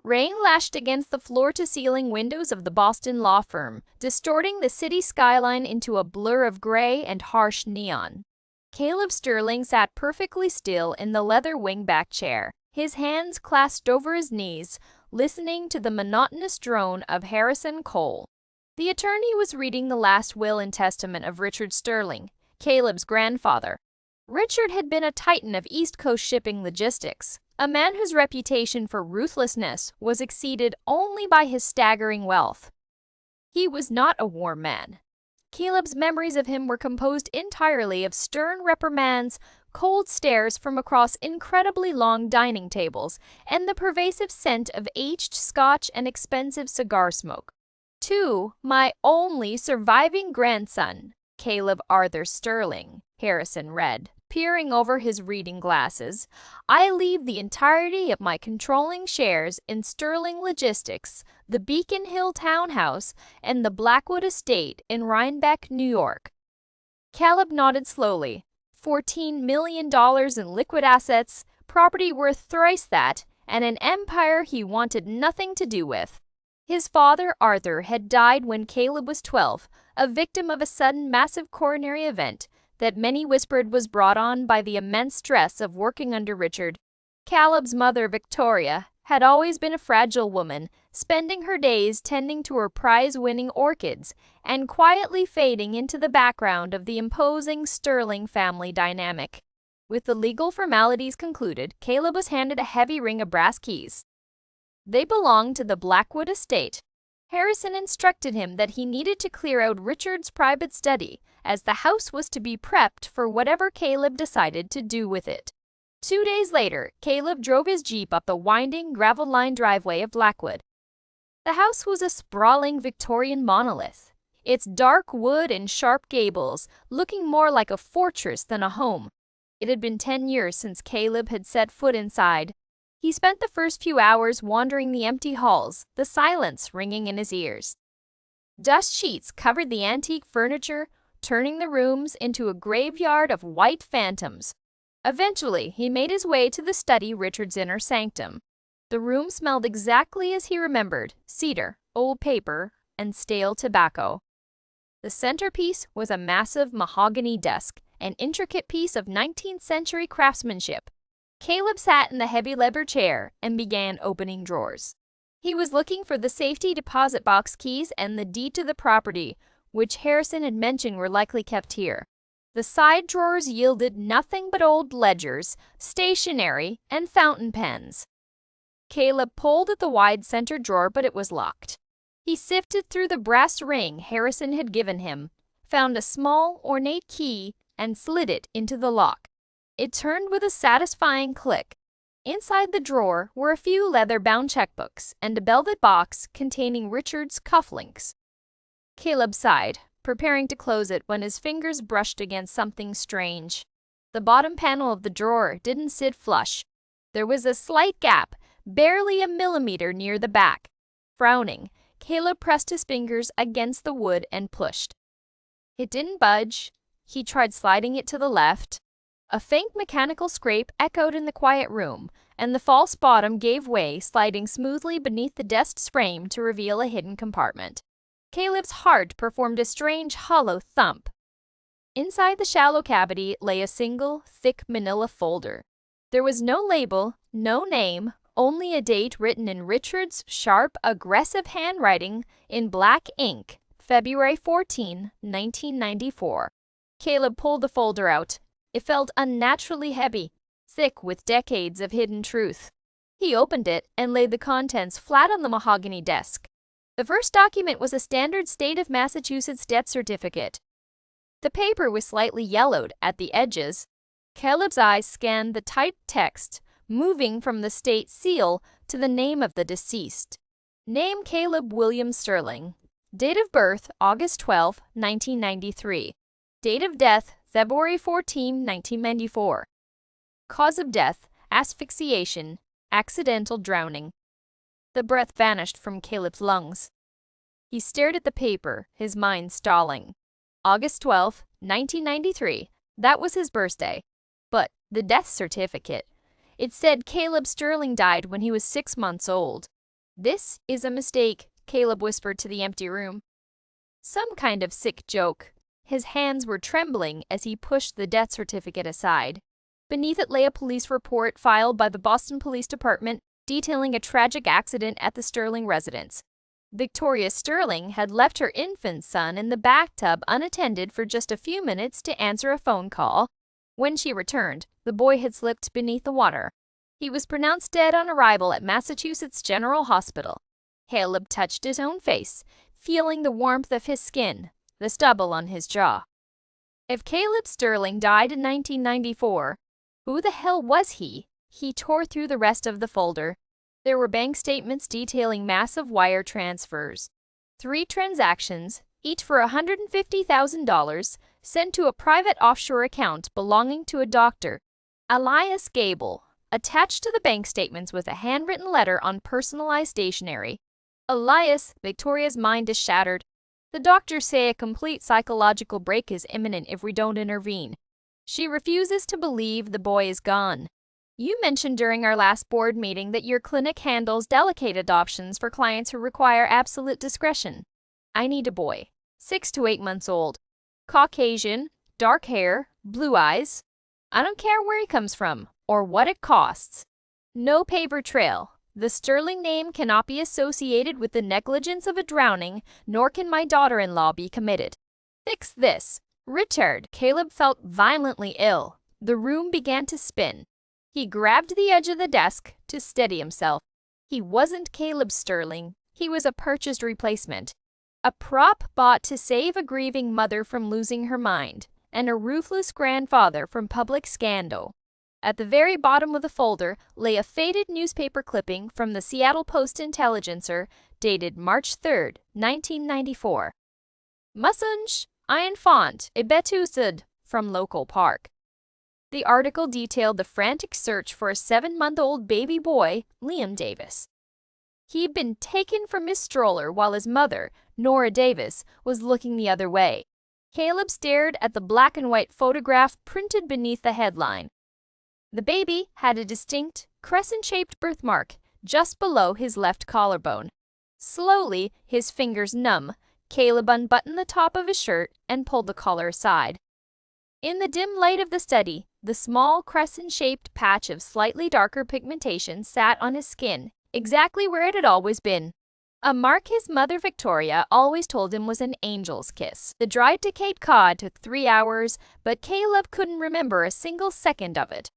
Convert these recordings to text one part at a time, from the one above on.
Rain lashed against the floor-to-ceiling windows of the Boston law firm, distorting the city skyline into a blur of gray and harsh neon. Caleb Sterling sat perfectly still in the leather wingback chair, his hands clasped over his knees, listening to the monotonous drone of Harrison Cole. The attorney was reading the last will and testament of Richard Sterling, Caleb's grandfather. Richard had been a titan of East Coast shipping logistics, a man whose reputation for ruthlessness was exceeded only by his staggering wealth. He was not a warm man. Caleb's memories of him were composed entirely of stern reprimands, cold stares from across incredibly long dining tables, and the pervasive scent of aged scotch and expensive cigar smoke. "To my only surviving grandson, Caleb Arthur Sterling," Harrison read, peering over his reading glasses, "I leave the entirety of my controlling shares in Sterling Logistics, the Beacon Hill Townhouse, and the Blackwood Estate in Rhinebeck, New York." Caleb nodded slowly. $14 million in liquid assets, property worth thrice that, and an empire he wanted nothing to do with. His father, Arthur, had died when Caleb was 12, a victim of a sudden massive coronary event that many whispered was brought on by the immense stress of working under Richard. Caleb's mother, Victoria, had always been a fragile woman, spending her days tending to her prize-winning orchids and quietly fading into the background of the imposing Sterling family dynamic. With the legal formalities concluded, Caleb was handed a heavy ring of brass keys. They belonged to the Blackwood Estate. Harrison instructed him that he needed to clear out Richard's private study, as the house was to be prepped for whatever Caleb decided to do with it. 2 days later, Caleb drove his Jeep up the winding, gravel-lined driveway of Blackwood. The house was a sprawling Victorian monolith, its dark wood and sharp gables looking more like a fortress than a home. It had been 10 years since Caleb had set foot inside. He spent the first few hours wandering the empty halls, the silence ringing in his ears. Dust sheets covered the antique furniture, turning the rooms into a graveyard of white phantoms. Eventually, he made his way to the study, Richard's inner sanctum. The room smelled exactly as he remembered: cedar, old paper, and stale tobacco. The centerpiece was a massive mahogany desk, an intricate piece of 19th century craftsmanship. Caleb sat in the heavy leather chair and began opening drawers. He was looking for the safety deposit box keys and the deed to the property, which Harrison had mentioned were likely kept here. The side drawers yielded nothing but old ledgers, stationery, and fountain pens. Caleb pulled at the wide center drawer, but it was locked. He sifted through the brass ring Harrison had given him, found a small, ornate key, and slid it into the lock. It turned with a satisfying click. Inside the drawer were a few leather-bound checkbooks and a velvet box containing Richard's cufflinks. Caleb sighed, preparing to close it when his fingers brushed against something strange. The bottom panel of the drawer didn't sit flush. There was a slight gap, barely a millimeter near the back. Frowning, Caleb pressed his fingers against the wood and pushed. It didn't budge. He tried sliding it to the left. A faint mechanical scrape echoed in the quiet room, and the false bottom gave way, sliding smoothly beneath the desk's frame to reveal a hidden compartment. Caleb's heart performed a strange, hollow thump. Inside the shallow cavity lay a single, thick manila folder. There was no label, no name, only a date written in Richard's sharp, aggressive handwriting in black ink, February 14, 1994. Caleb pulled the folder out. It felt unnaturally heavy, thick with decades of hidden truth. He opened it and laid the contents flat on the mahogany desk. The first document was a standard state of Massachusetts death certificate. The paper was slightly yellowed at the edges. Caleb's eyes scanned the typed text, moving from the state seal to the name of the deceased. Name: Caleb William Sterling. Date of birth: August 12, 1993. Date of death: February 14, 1994. Cause of death: asphyxiation, accidental drowning. The breath vanished from Caleb's lungs. He stared at the paper, his mind stalling. August 12, 1993. That was his birthday. But the death certificate. It said Caleb Sterling died when he was 6 months old. This is a mistake, Caleb whispered to the empty room. Some kind of sick joke. His hands were trembling as he pushed the death certificate aside. Beneath it lay a police report filed by the Boston Police Department detailing a tragic accident at the Sterling residence. Victoria Sterling had left her infant son in the bathtub unattended for just a few minutes to answer a phone call. When she returned, the boy had slipped beneath the water. He was pronounced dead on arrival at Massachusetts General Hospital. Caleb touched his own face, feeling the warmth of his skin, the stubble on his jaw. If Caleb Sterling died in 1994, who the hell was he? He tore through the rest of the folder. There were bank statements detailing massive wire transfers. 3 transactions, each for $150,000, sent to a private offshore account belonging to a doctor, Elias Gable, attached to the bank statements with a handwritten letter on personalized stationery. Elias, Victoria's mind is shattered. The doctors say a complete psychological break is imminent if we don't intervene. She refuses to believe the boy is gone. You mentioned during our last board meeting that your clinic handles delicate adoptions for clients who require absolute discretion. I need a boy, 6 to 8 months old, Caucasian, dark hair, blue eyes. I don't care where he comes from or what it costs. No paper trail. The Sterling name cannot be associated with the negligence of a drowning, nor can my daughter-in-law be committed. Fix this. Richard. Caleb felt violently ill. The room began to spin. He grabbed the edge of the desk to steady himself. He wasn't Caleb Sterling. He was a purchased replacement. A prop bought to save a grieving mother from losing her mind, and a ruthless grandfather from public scandal. At the very bottom of the folder lay a faded newspaper clipping from the Seattle Post-Intelligencer dated March 3, 1994. Mussunge, ein font, e betusud, from local park. The article detailed the frantic search for a 7-month-old baby boy, Liam Davis. He'd been taken from his stroller while his mother, Nora Davis, was looking the other way. Caleb stared at the black and white photograph printed beneath the headline. The baby had a distinct, crescent-shaped birthmark just below his left collarbone. Slowly, his fingers numb, Caleb unbuttoned the top of his shirt and pulled the collar aside. In the dim light of the study, the small crescent-shaped patch of slightly darker pigmentation sat on his skin, exactly where it had always been. A mark his mother Victoria always told him was an angel's kiss. The drive to Cape Cod took 3 hours, but Caleb couldn't remember a single second of it.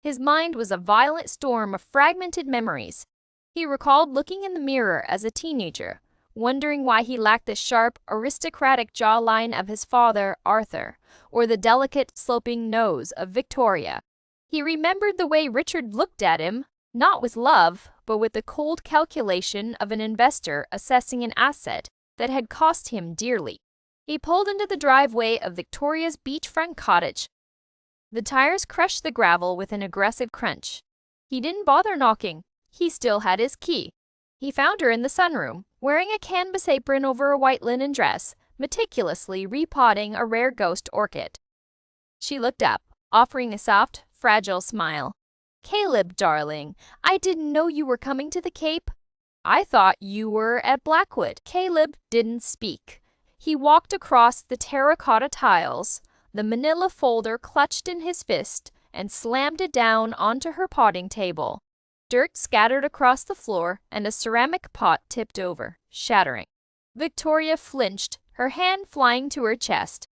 His mind was a violent storm of fragmented memories. He recalled looking in the mirror as a teenager, wondering why he lacked the sharp, aristocratic jawline of his father, Arthur, or the delicate, sloping nose of Victoria. He remembered the way Richard looked at him, not with love, but with the cold calculation of an investor assessing an asset that had cost him dearly. He pulled into the driveway of Victoria's beachfront cottage. The tires crushed the gravel with an aggressive crunch. He didn't bother knocking. He still had his key. He found her in the sunroom, wearing a canvas apron over a white linen dress, meticulously repotting a rare ghost orchid. She looked up, offering a soft, fragile smile. "Caleb, darling, I didn't know you were coming to the Cape. I thought you were at Blackwood." Caleb didn't speak. He walked across the terracotta tiles, the manila folder clutched in his fist, and slammed it down onto her potting table. Dirt scattered across the floor, and a ceramic pot tipped over, shattering. Victoria flinched, her hand flying to her chest.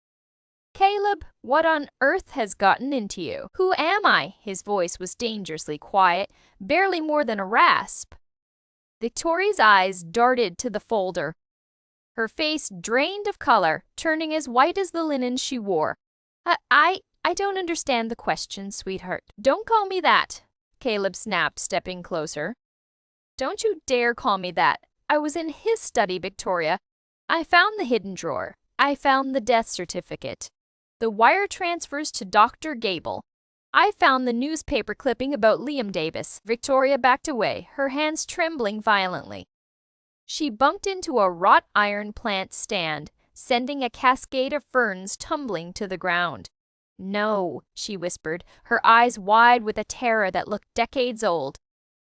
"Caleb, what on earth has gotten into you?" "Who am I?" His voice was dangerously quiet, barely more than a rasp. Victoria's eyes darted to the folder. Her face drained of color, turning as white as the linen she wore. I don't understand the question, sweetheart." "Don't call me that," Caleb snapped, stepping closer. "Don't you dare call me that. I was in his study, Victoria. I found the hidden drawer. I found the death certificate. The wire transfers to Dr. Gable. I found the newspaper clipping about Liam Davis." Victoria backed away, her hands trembling violently. She bumped into a wrought iron plant stand, sending a cascade of ferns tumbling to the ground. No, she whispered, her eyes wide with a terror that looked decades old.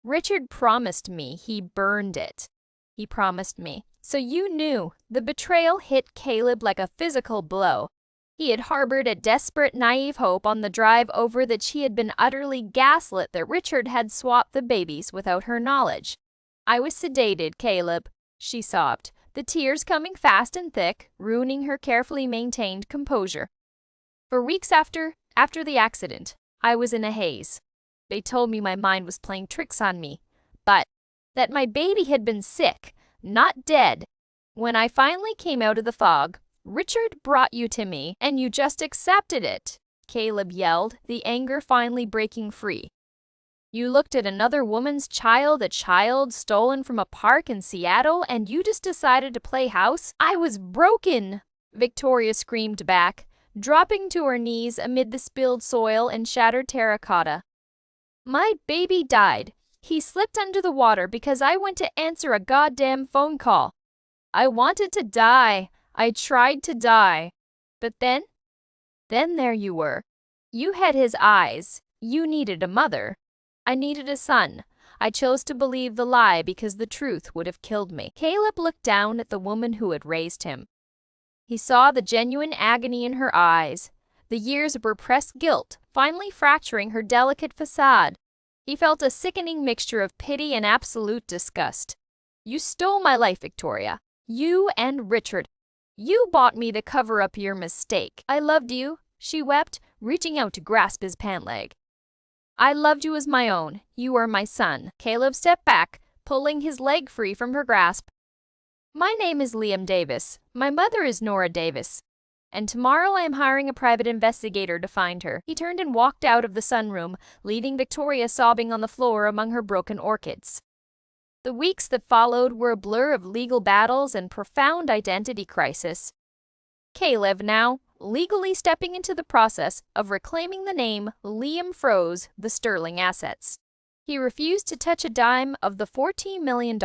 Richard promised me he burned it. He promised me. So you knew. The betrayal hit Caleb like a physical blow. He had harbored a desperate, naive hope on the drive over that she had been utterly gaslit that Richard had swapped the babies without her knowledge. I was sedated, Caleb, she sobbed, the tears coming fast and thick, ruining her carefully maintained composure. For weeks after the accident, I was in a haze. They told me my mind was playing tricks on me, but that my baby had been sick, not dead. When I finally came out of the fog, Richard brought you to me, and you just accepted it, Caleb yelled, the anger finally breaking free. You looked at another woman's child, a child stolen from a park in Seattle, and you just decided to play house? I was broken, Victoria screamed back, dropping to her knees amid the spilled soil and shattered terracotta. My baby died. He slipped under the water because I went to answer a goddamn phone call. I wanted to die. I tried to die. But then there you were. You had his eyes. You needed a mother. I needed a son. I chose to believe the lie because the truth would have killed me. Caleb looked down at the woman who had raised him. He saw the genuine agony in her eyes, the years of repressed guilt finally fracturing her delicate facade. He felt a sickening mixture of pity and absolute disgust. You stole my life, Victoria. You and Richard. You bought me to cover up your mistake. I loved you, she wept, reaching out to grasp his pant leg. I loved you as my own. You are my son. Caleb stepped back, pulling his leg free from her grasp. My name is Liam Davis. My mother is Nora Davis. And tomorrow I am hiring a private investigator to find her. He turned and walked out of the sunroom, leaving Victoria sobbing on the floor among her broken orchids. The weeks that followed were a blur of legal battles and profound identity crisis. Caleb now, legally stepping into the process of reclaiming the name Liam froze the Sterling assets. He refused to touch a dime of the $14 million,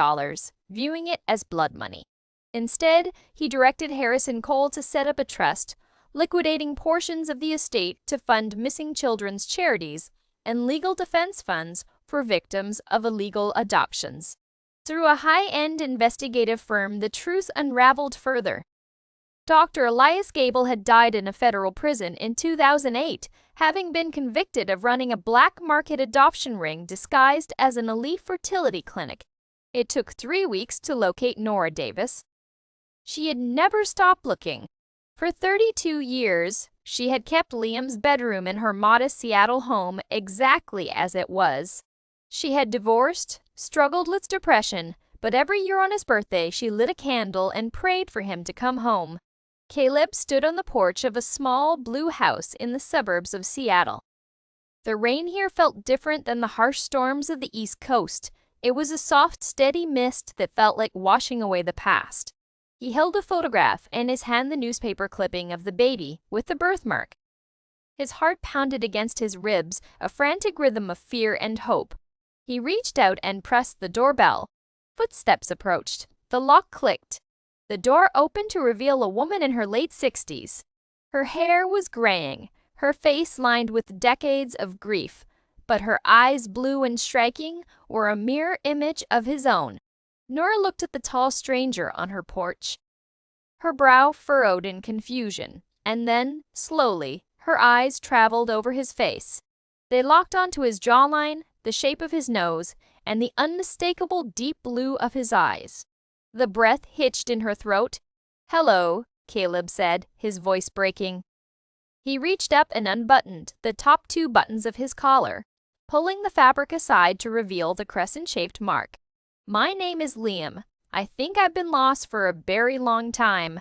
viewing it as blood money. Instead, he directed Harrison Cole to set up a trust, liquidating portions of the estate to fund missing children's charities and legal defense funds for victims of illegal adoptions. Through a high-end investigative firm, the truth unraveled further. Dr. Elias Gable had died in a federal prison in 2008, having been convicted of running a black market adoption ring disguised as an elite fertility clinic. It took 3 weeks to locate Nora Davis. She had never stopped looking. For 32 years, she had kept Liam's bedroom in her modest Seattle home exactly as it was. She had divorced, struggled with depression, but every year on his birthday she lit a candle and prayed for him to come home. Caleb stood on the porch of a small blue house in the suburbs of Seattle. The rain here felt different than the harsh storms of the East Coast. It was a soft, steady mist that felt like washing away the past. He held a photograph and in his hand the newspaper clipping of the baby with the birthmark. His heart pounded against his ribs, a frantic rhythm of fear and hope. He reached out and pressed the doorbell. Footsteps approached. The lock clicked. The door opened to reveal a woman in her late 60s. Her hair was graying, her face lined with decades of grief, but her eyes, blue and striking, were a mirror image of his own. Nora looked at the tall stranger on her porch. Her brow furrowed in confusion, and then, slowly, her eyes traveled over his face. They locked onto his jawline, the shape of his nose, and the unmistakable deep blue of his eyes. The breath hitched in her throat. "Hello," Caleb said, his voice breaking. He reached up and unbuttoned the top 2 buttons of his collar, pulling the fabric aside to reveal the crescent-shaped mark. "My name is Liam. I think I've been lost for a very long time."